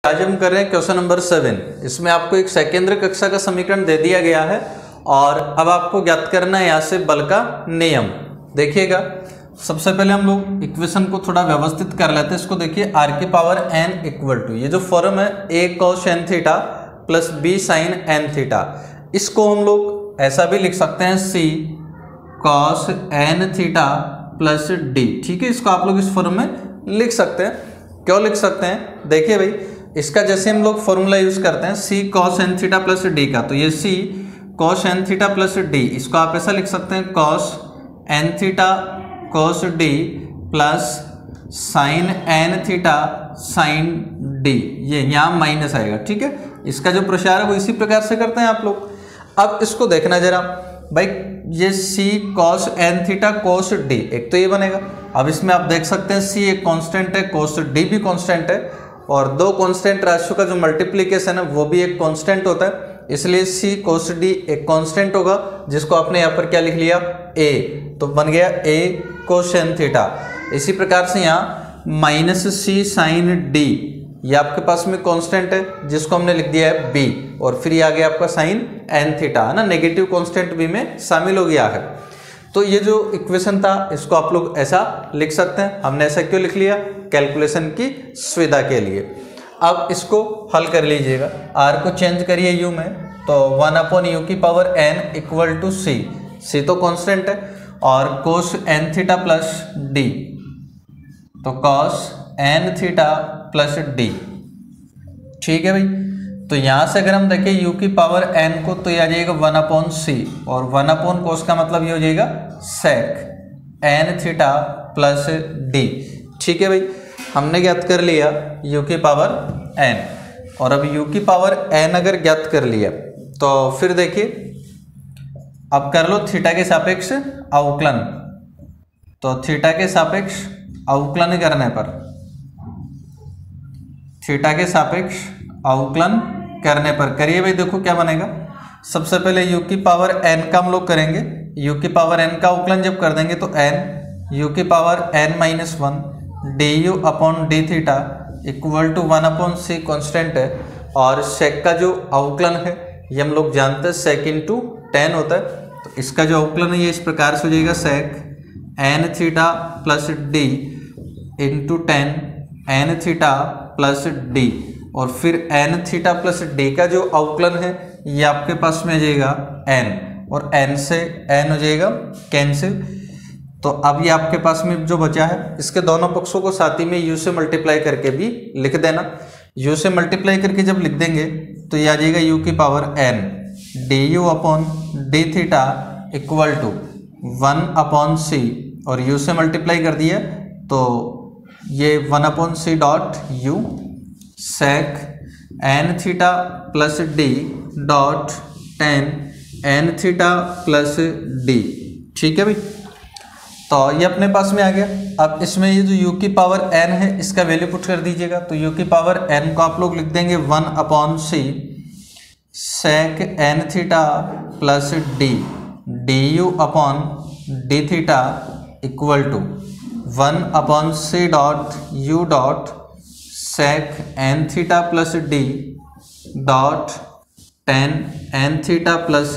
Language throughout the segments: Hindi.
आज हम कर रहे हैं क्वेश्चन नंबर 7। इसमें आपको एक सेकेंद्र कक्षा का समीकरण दे दिया गया है और अब आपको ज्ञात करना है यहाँ से बल का नियम। देखिएगा, सबसे पहले हम लोग इक्वेशन को थोड़ा व्यवस्थित कर लेते हैं। इसको देखिए, r की पावर n इक्वल टू ये जो फॉर्म है a cos n theta plus b sin n theta, इसको हम लोग ऐसा भी लिख सकते हैं c cos n theta plus d। ठीक है, इसको आप लोग इस फॉर्म में लिख सकते हैं। क्यों लिख सकते हैं? देखिए भाई, इसका जैसे हम लोग फॉर्मूला यूज करते हैं c cos n theta plus d का, तो ये c cos n theta plus d, इसको आप ऐसा लिख सकते हैं cos n theta cos d plus sin n theta sin d। ये यहाँ माइनस आएगा। ठीक है, इसका जो प्रसार है वो इसी प्रकार से करते हैं आप लोग। अब इसको देखना जरा भाई, ये c cos n theta cos d, एक तो ये बनेगा। अब इसमें आप देख सकते हैं c एक कांस्टेंट है, cos d भी कांस्टेंट है, और दो कांस्टेंट राशियों का जो मल्टीप्लिकेशन है वो भी एक कांस्टेंट होता है, इसलिए c cos d एक कांस्टेंट होगा, जिसको आपने यहाँ पर क्या लिख लिया a, तो बन गया a cos n थीटा। इसी प्रकार से यहाँ माइनस c sin d, ये आपके पास में कांस्टेंट है जिसको हमने लिख दिया है b, और फिर ये आ गया आपका sin n थीटा, है ना, नेगेटिव कांस्टेंट b में शामिल हो गया है। तो ये जो इक्वेशन था इसको आप लोग ऐसा लिख सकते हैं। हमने ऐसा क्यों लिख लिया? कैलकुलेशन की सुविधा के लिए। अब इसको हल कर लीजिएगा, r को चेंज करिए u में, तो 1/u की power n equal to c तो कांस्टेंट है, और cos n theta plus d, तो cos n theta plus d। ठीक है भाई, तो यहाँ से अगर हम देखें u की पावर n को, तो ये आ जाएगा 1/c, और 1/cos का मतलब ये हो जाएगा sec n theta plus d। ठीक है भाई, हमने ज्ञात कर लिया u की पावर n, और अब u की पावर n अगर ज्ञात कर लिया तो फिर देखिए, अब कर लो थीटा के सापेक्ष अवकलन। तो थीटा के सापेक्ष अवकलन करने पर, थीटा के सापेक्ष अवकलन करने पर करिए भाई, देखो क्या बनेगा। सबसे पहले u की पावर n का हम लोग करेंगे, u की पावर n का अवकलन जब कर देंगे तो n u की power n minus 1 du upon d theta equal to 1/c constant है, और सेक का जो अवकलन है ये हम लोग जानते हैं सेक इंटू टेन होता है, तो इसका जो अवकलन है ये इस प्रकार से हो जाएगा सेक n theta plus d into tan n theta plus d, और फिर n थीटा प्लस d का जो अवकलन है ये आपके पास में आ जाएगा n, और n से n हो जाएगा कैंसिल। तो अब ये आपके पास में जो बचा है इसके दोनों पक्षों को साथ ही में u से मल्टीप्लाई करके भी लिख देना। u से मल्टीप्लाई करके जब लिख देंगे तो ये आ जाएगा u की power n du upon d theta equal to 1/c, और u से मल्टीप्लाई कर दिया तो ये 1/c dot u sec n theta plus d dot tan n theta plus d। ठीक है भाई, तो ये अपने पास में आ गया। अब इसमें ये जो u की पावर n है इसका वैल्यू पुट कर दीजिएगा, तो u की पावर n को आप लोग लिख देंगे 1/c sec n theta plus d du upon d theta equal to 1/c dot u dot sec n theta plus d dot tan n theta plus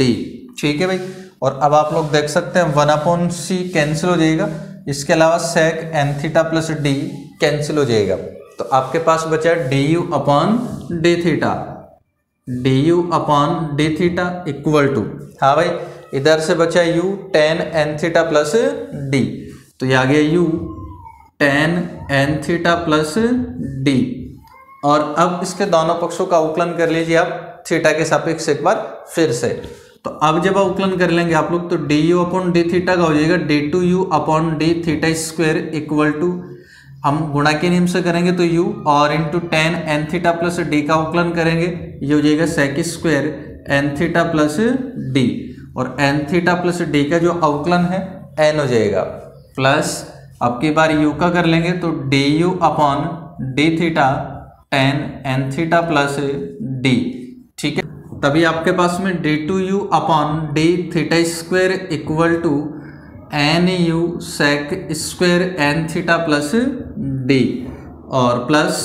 d। ठीक है भाई, और अब आप लोग देख सकते हैं 1/c कैंसिल हो जाएगा, इसके अलावा sec n theta plus d cancel हो जाएगा, तो आपके पास बचा du upon d theta, du upon d theta equal to, हाँ भाई इधर से बचा u tan n theta plus d, तो ये आ गया u tan n theta plus d, और अब इसके दोनों पक्षों का अवकलन कर लीजिए आप थीटा के सापेक्ष एक बार फिर से। तो अब जब अवकलन कर लेंगे आप लोग तो du अपॉन डी थीटा का हो जाएगा d2u upon d theta square equal to, हम गुणा के नियम से करेंगे तो u, और into tan n theta plus d का अवकलन करेंगे ये हो जाएगा sec square n theta plus d, और n थीटा प्लस d का जो अवकलन है n हो जाएगा, प्लस अब की बार u का कर लेंगे तो du upon d theta tan n theta plus d। ठीक है, तभी आपके पास में d2u upon d theta square equal to nu sec square n theta plus d, और plus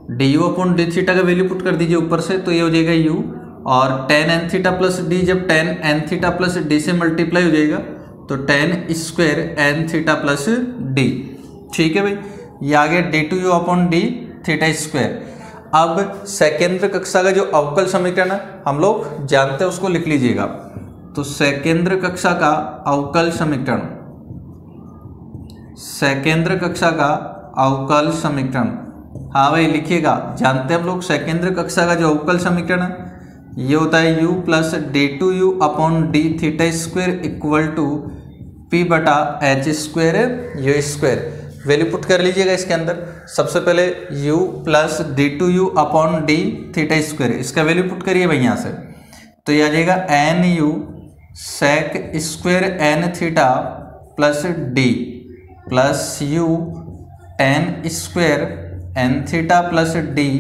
d u upon d theta का वैल्यू पुट कर दीजिए ऊपर से, तो ये हो जाएगा यू, और tan n theta plus d, जब tan n theta plus d से मल्टीप्लाई हो जाएगा तो tan square n theta plus d. ठीक है भाई, ये आ गया d two u upon d theta square. अब सेकेंद्र कक्षा का जो अवकल समीकरण है हम लोग जानते हैं, उसको लिख लीजिएगा। तो सेकेंद्र कक्षा का अवकल समीकरण, सेकेंद्र कक्षा का अवकल समीकरण, हाँ भाई लिखिएगा, जानते हैं हम लोग सेकेंद्र कक्षा का जो अवकल समीकरण है ये होता है u plus d two u upon d theta square equal to p बटा h square u square. Value put कर लीजिएगा इसके अंदर। सबसे पहले u plus d two u upon d theta square, इसका वैल्यू पुट करिए भाई यहाँ से, तो ये आ जाएगा n u sec square n theta plus d plus u tan square n theta plus d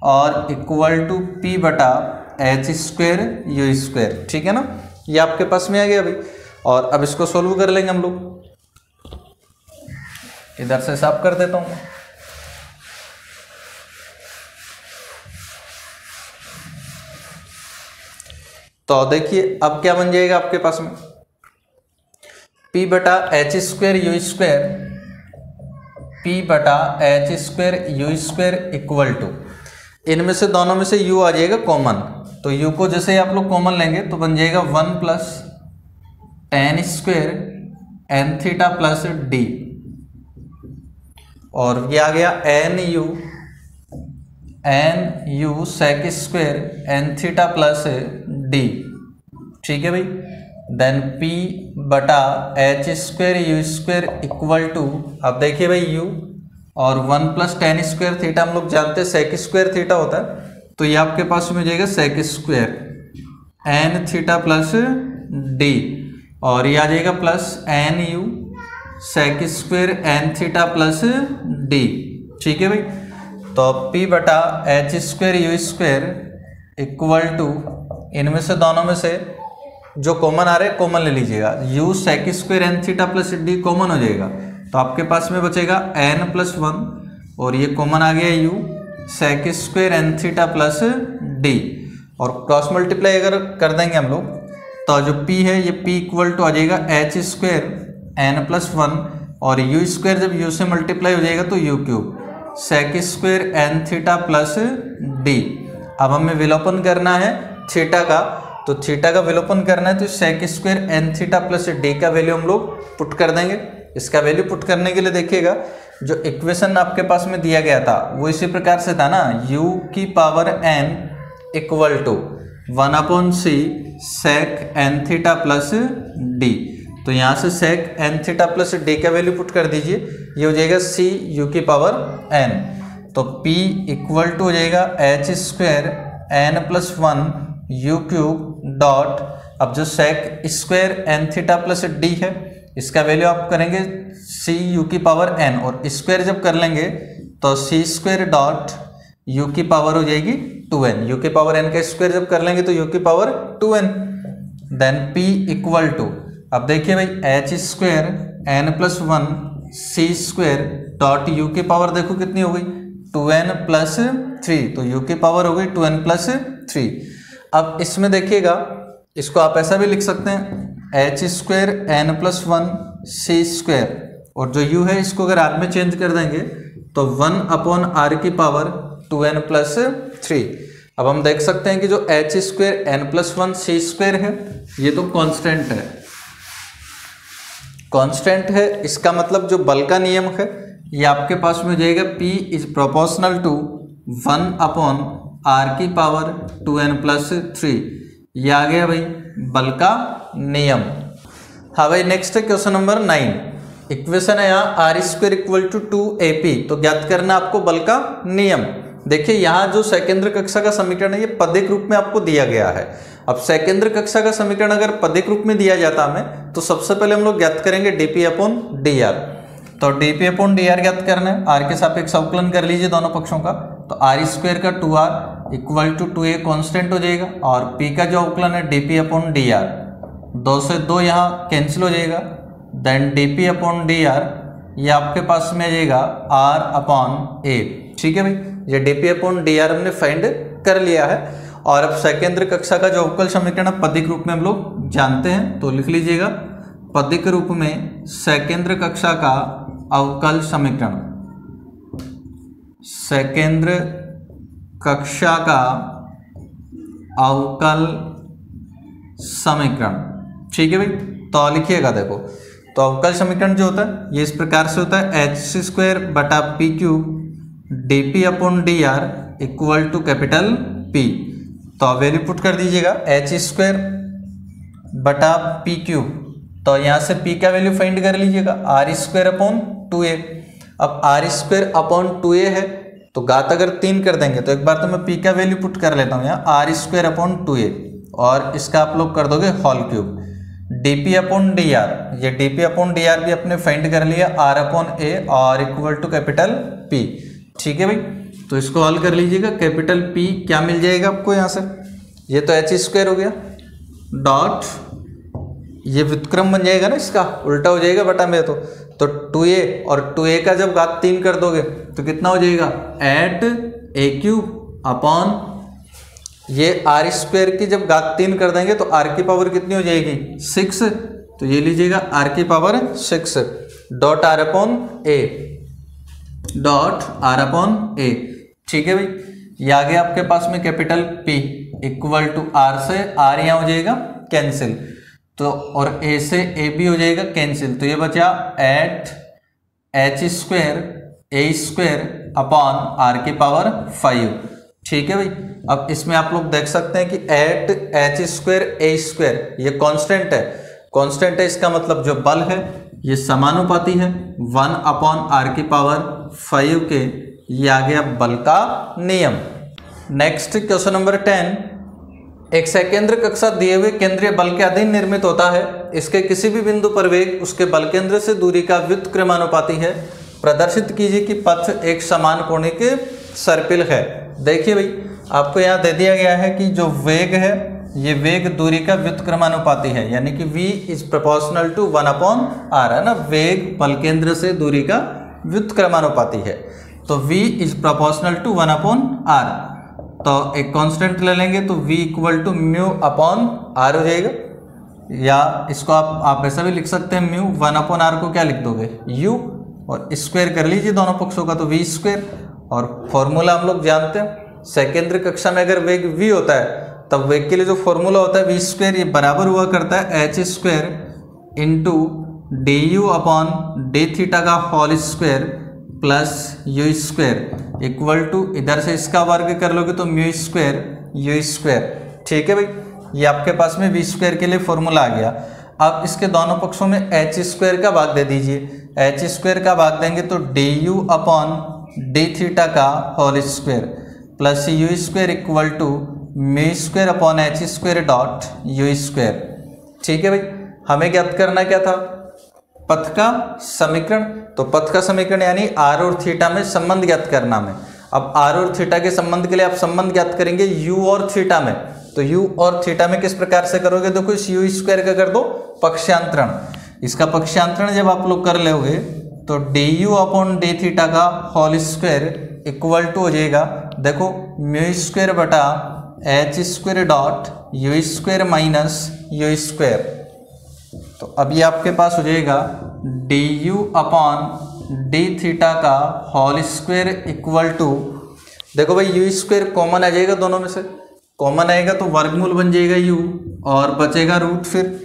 और इक्वल टू पी बटा एच स्क्वायर यू स्क्वायर। ठीक है ना, ये आपके पास में आ गया भाई। और अब इसको सोल्व कर लेंगे हम लोग। इधर से साफ कर देता हूं। तो देखिए अब क्या बन जाएगा आपके पास में, p बटा h square u square, p बटा h square u square equal to, इनमें से दोनों में से u आ जाएगा कॉमन, तो u को जैसे आप लोग कॉमन लेंगे तो बन जाएगा 1 plus tan square n theta plus d, और ये आ गया n u sec square n theta plus d. ठीक है भाई, देन p बटा h square u square equal to, अब देखिए भाई u और 1 प्लस टेन स्क्वायर थीटा हम लोग जानते हैं सेक स्क्वायर थीटा होता है, तो ये आपके पास में हो जाएगा sec square n theta plus d, और ये आ जाएगा plus n u sec square n theta plus d. ठीक है भाई, तो p बटा h square u square equal to, इनमें से दोनों में से जो कॉमन आ रहे हैं कॉमन ले लीजिएगा, u sec square n theta plus d common हो जाएगा, तो आपके पास में बचेगा n प्लस 1, और ये कॉमन आ गया u sec square n theta plus d, और क्रॉस मल्टीप्लाई अगर कर देंगे हम लोग तो जो p है ये p इक्वल टू आ जाएगा एच स्क्वायर एन प्लस 1, और u स्क्वायर जब u से मल्टीप्लाई हो जाएगा तो u cube sec square n theta plus d. अब हमें विलोपन करना है थीटा का, तो थीटा का विलोपन करना है तो sec square n theta plus d का वैल्यू हम लोग पुट कर देंगे। इसका वैल्यू पुट करने के लिए देखिएगा जो इक्वेशन आपके पास में दिया गया था वो इसी प्रकार से था ना, u की power n equal to 1 upon c sec n theta plus d, तो यहाँ से sec n theta plus d का वैल्यू पुट कर दीजिए, ये हो जाएगा सी यू की पावर n, तो p इक्वल टू हो जाएगा h square n plus 1 u cube dot, अब जो sec square n theta plus d है इसका वैल्यू आप करेंगे सी यू की पावर n, और स्क्वायर जब कर लेंगे तो सी स्क्वायर डॉट यू की पावर हो जाएगी 2n, यू की पावर n का स्क्वायर जब कर लेंगे तो यू की power 2n, then p equal to, अब देखिए भाई h square n plus 1 c square dot u की पावर देखो कितनी हो गई 2n प्लस 3, तो यू की पावर हो गई 2n प्लस 3। अब इसमें देखिएगा इसको आप ऐसा भी लिख सकते हैं H square n plus 1 c square, और जो u है इसको अगर आर में चेंज कर देंगे तो 1 अपॉन आर की पावर 2n प्लस 3। अब हम देख सकते हैं कि जो H square n plus 1 c square है ये तो कांस्टेंट है, कांस्टेंट है, इसका मतलब जो बल का नियम है ये आपके पास में हो जाएगा p is proportional to 1 upon r की पावर 2n प्लस 3, ये आ गया भाई बल का नियम। हाँ भाई, नेक्स्ट है क्वेश्चन नंबर 9। इक्वेशन है यहाँ are square equal to 2AP, तो ज्ञात करना आपको बल का नियम। देखिए यहाँ जो सेकेंद्र कक्षा का समीकरण है ये पदिक रूप में आपको दिया गया है। अब सेकेंद्र कक्षा का समीकरण अगर पदिक रूप में दिया जाता हमें तो सबसे पहले हम लोग ज्ञात करेंगे dp अपॉन dr, तो dp अपॉन dr ज्ञात करना है, r के सापेक्ष अवकलन कर लीजिए दोनों पक्षों का, तो आर स्क्वायर का 2r equal to 2a constant हो जाएगा, और p का जो अवकलन है dp अपॉन dr, 2 से 2 यहाँ कैंसिल हो जाएगा, देन dp अपॉन dr ये आपके पास में आ जाएगा r अपॉन a। ठीक है भाई, ये dp अपॉन dr हमने फाइंड कर लिया है। और अब सेकेंद्र कक्षा का जो अवकल समीकरण पदिक रूप में हम लोग जानते हैं, तो लिख लीजिएगा पदिक रूप में सेकेंद्र कक्षा का अवकल समीकरण, सेकेंद्र कक्षा का अवकल समीकरण। ठीक है भाई, तो लिखिएगा देखो, तो अवकल समीकरण जो होता है ये इस प्रकार से होता है h² बटा p cube dp upon dr equal to capital P। तो वैल्यू पुट कर दीजिएगा h² बटा पी क्यूब, तो यहाँ से P का वैल्यू फाइंड कर लीजिएगा r² अपॉन 2a। अब r² अपॉन 2a है तो घात अगर 3 कर देंगे तो एक बार तो मैं P का वैल्यू पुट कर लेता हूँ यहाँ r² अपॉन 2a, और इसका आप लोग कर दोगे whole cube dp upon dr, ये dp अपॉन dr भी अपने फाइंड कर लिया r अपॉन a और इक्वल टू कैपिटल P। ठीक है भाई, तो इसको हल कर लीजिएगा, कैपिटल P क्या मिल जाएगा आपको यहाँ से, ये तो h² हो गया डॉट ये व्युत्क्रम बन जाएगा ना, इसका उल्टा हो जाएगा बटा में, तो 2a और 2a का जब घात 3 कर दोगे तो कितना हो जाएगा 8a³ अपॉन ये r² की जब घात 3 कर देंगे तो r की पावर कितनी हो जाएगी 6, तो ये लीजिएगा r की power 6 dot r upon a, dot r upon a। ठीक है भाई, ये आ गया आपके पास में capital P equal to r से r यहाँ हो जाएगा कैंसिल, तो और a से a भी हो जाएगा कैंसिल, तो ये बचा 8h² a² अपॉन r की पावर 5। ठीक है भाई, अब इसमें आप लोग देख सकते हैं कि 8h² a² ये कांस्टेंट है, कांस्टेंट है इसका मतलब जो बल है ये समानुपाती है 1 अपॉन r की पावर 5 के, ये आ गया बल का नियम। नेक्स्ट क्वेश्चन नंबर 10, एक सकेंद्र कक्षा दिए हुए केंद्रीय बल के अधीन निर्मित होता है, इसके किसी भी बिंदु पर वेग उसके बल केंद्र से दूरी का व्युत्क्रमानुपाती है, प्रदर्शित कीजिए कि पथ एक समान कोणिक सर्पिल है। देखिए भाई, आपको यहाँ दे दिया गया है कि जो वेग है ये वेग दूरी का व्युत्क्रमानुपाती है, यानी कि v is proportional to 1 upon r है ना, वेग बल केंद्र से दूरी का व्युत्क्रमानुपाती है, तो v is proportional to 1 upon r। तो एक कांस्टेंट ले लेंगे तो v equal to mu upon r हो जाएगा, या इसको आप ऐसा भी लिख सकते हैं म्यू 1 अपॉन r को क्या लिख दोगे u, और स्क्वायर कर लीजिए दोनों पक्षों का तो v², और फॉर्मूला हम लोग जानते हैं सेकेंद्र कक्षा में अगर वेग v होता है तब वेग के लिए जो फॉर्मूला होता है v², ये बराबर हुआ करता है h² into du upon d theta का whole square plus u² equal to इधर से इसका वर्ग कर लोगे तो μ² ठीक है भाई, ये आपके पास में v² के लिए फॉर्मूला आ गया। अब इसके दोनों पक्षों में h² का भाग दे दीजिए, h² का भाग देंगे तो du अपॉन d थीटा का whole square plus u² equal to μ² upon h² dot u²। ठीक है भाई, हमें ज्ञात करना क्या था, पथ का समीकरण, तो पथ का समीकरण यानी r और थीटा में संबंध ज्ञात करना में। अब r और थीटा के संबंध के लिए आप संबंध ज्ञात करेंगे u और थीटा में, तो u और थीटा में किस प्रकार से करोगे, देखो इस u² का कर दो पक्षांतरण, इसका पक्षांतरण जब आप लोग कर लोगे तो du अपॉन d थीटा का होल स्क्वायर इक्वल टू हो जाएगा, देखो μ² बटा h² dot u² minus u²। तो अब ये आपके पास हो जाएगा du अपॉन d थीटा का होल स्क्वायर इक्वल टू, देखो भाई u² कॉमन आ जाएगा, दोनों में से कॉमन आएगा तो वर्गमूल बन जाएगा u, और बचेगा रूट फिर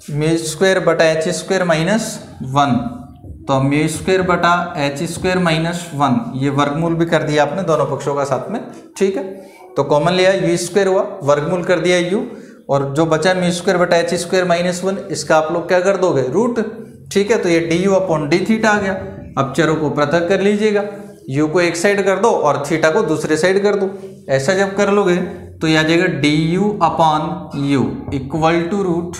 μ² बटा h² माइनस 1, तो μ² बटा h² माइनस 1, ये वर्गमूल भी कर दिया आपने दोनों पक्षों का साथ में। ठीक है, तो कॉमन लिया u² हुआ, वर्गमूल कर दिया u, और जो बचा μ² बटा h² माइनस 1, इसका आप लोग क्या कर दोगे रूट। ठीक है, तो ये du अपॉन d थीटा आ गया। अब चरों को पृथक कर लीजिएगा, u को एक साइड कर दो और थीटा को दूसरे साइड कर दो, ऐसा जब कर लोगे तो यह आ जाएगा du upon u equal to root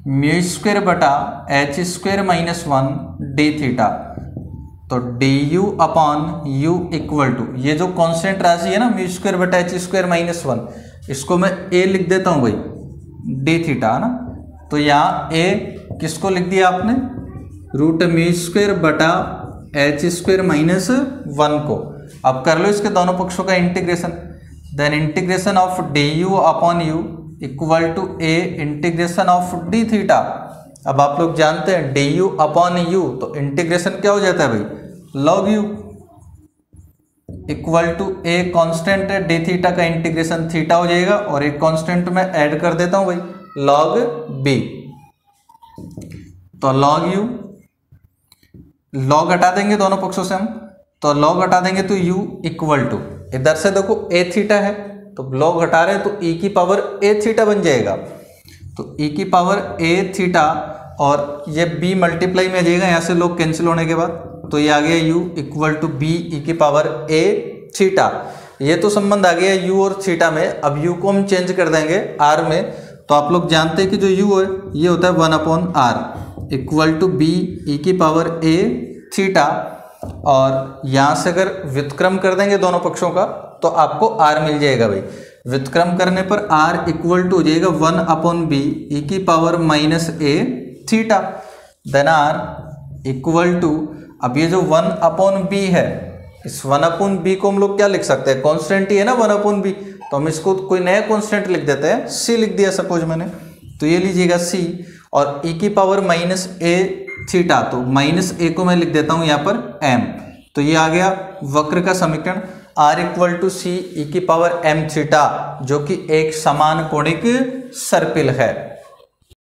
μ² बटा h² माइनस 1 d थीटा, तो du upon u equal to ये जो कांस्टेंट राशि है ना μ² बटा h² माइनस 1, इसको मैं a लिख देता हूँ भाई, d थीटा है ना, तो यहाँ a किसको लिख दिया आपने, रूट μ² बटा h² माइनस 1 को, अब कर लो इसके दोनों पक्षों का integration, then integration of d u upon u equal to a integration of d theta. अब आप लोग जानते हैं डी यू अपॉन यू, तो इंटीग्रेशन क्या हो जाता है भाई, log u equal to a constant है डी थीटा का इंटीग्रेशन थीटा हो जाएगा, और एक कांस्टेंट में ऐड कर देता हूं भाई लॉग बी, तो लॉग यू, लॉग हटा देंगे दोनों पक्षों से हम, तो लॉग हटा देंगे तो u इक्वल टू, इधर से देखो ए थीटा है तो लॉग हटा रहे हैं तो e की पावर ए थीटा बन जाएगा, तो e की पावर ए थीटा और ये b मल्टीप्लाई में आ जाएगा यहाँ से लॉग कैंसिल होने के बाद, तो ये आ गया u equal to b e की पावर ए थीटा। ये तो संबंध आ गया u और थीटा में। अब u को हम चेंज कर देंगे r में, तो आप लोग जानते हैं कि जो u है ये होता है 1/r equal to b e की पावर ए थीटा, और यहाँ से अगर व्युत्क्रम कर देंगे दोनों पक्षों का तो आपको r मिल जाएगा भाई। व्युत्क्रम करने पर r इक्वल टू हो जाएगा 1/b ई की power minus a theta, then r equal to, अब ये जो 1/b है, इस 1/b को हम लोग क्या लिख सकते हैं, कॉन्स्टेंट ही है ना 1/b, तो हम इसको कोई नया कॉन्स्टेंट लिख देते हैं, c लिख दिया सपोज मैंने, तो ये लीजिएगा c, और e की पावर माइनस ए थीटा, तो माइनस ए को मैं लिख देता हूं यहाँ पर m, तो ये आ गया वक्र का समीकरण r इक्वल टू सी ई की पावर m थीटा, जो कि एक समान कोणिक सर्पिल है।